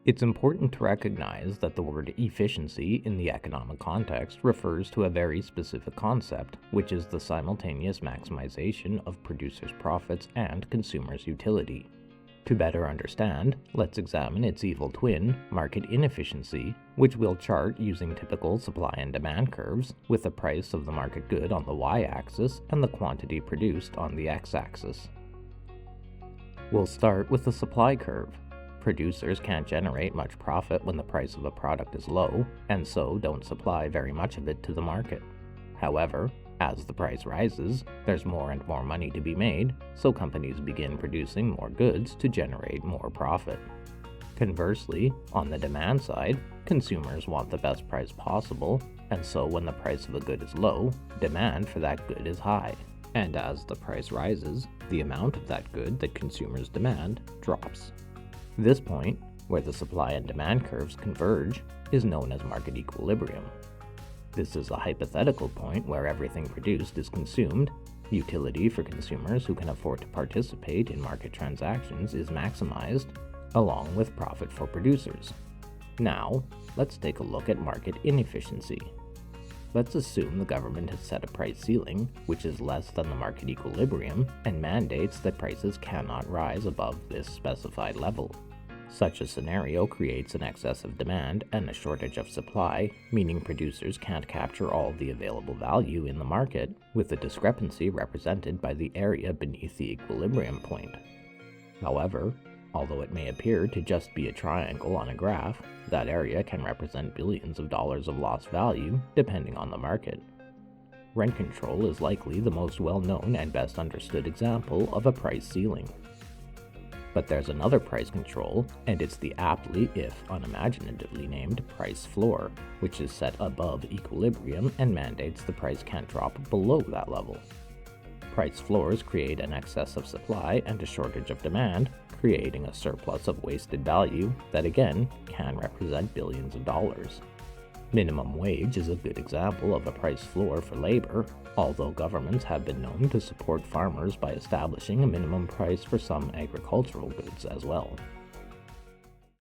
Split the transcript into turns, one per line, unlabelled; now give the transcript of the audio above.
It's important to recognize that the word efficiency in the economic context refers to a very specific concept, which is the simultaneous maximization of producers' profits and consumers' utility. To better understand, let's examine its evil twin, market inefficiency, which we'll chart using typical supply and demand curves, with the price of the market good on the y-axis and the quantity produced on the x-axis. We'll start with the supply curve. Producers can't generate much profit when the price of a product is low, and so don't supply very much of it to the market. However, as the price rises, there's more and more money to be made, so companies begin producing more goods to generate more profit. Conversely, on the demand side, consumers want the best price possible, and so when the price of a good is low, demand for that good is high. And as the price rises, the amount of that good that consumers demand drops. This point, where the supply and demand curves converge, is known as market equilibrium. This is a hypothetical point where everything produced is consumed, utility for consumers who can afford to participate in market transactions is maximized, along with profit for producers. Now, let's take a look at market inefficiency. Let's assume the government has set a price ceiling, which is less than the market equilibrium, and mandates that prices cannot rise above this specified level. Such a scenario creates an excess of demand and a shortage of supply, meaning producers can't capture all the available value in the market, with the discrepancy represented by the area beneath the equilibrium point. However, although it may appear to just be a triangle on a graph, that area can represent billions of dollars of lost value, depending on the market. Rent control is likely the most well-known and best understood example of a price ceiling. But there's another price control, and it's the aptly, if unimaginatively named, price floor, which is set above equilibrium and mandates the price can't drop below that level. Price floors create an excess of supply and a shortage of demand, creating a surplus of wasted value that again can represent billions of dollars. Minimum wage is a good example of a price floor for labor, although governments have been known to support farmers by establishing a minimum price for some agricultural goods as well.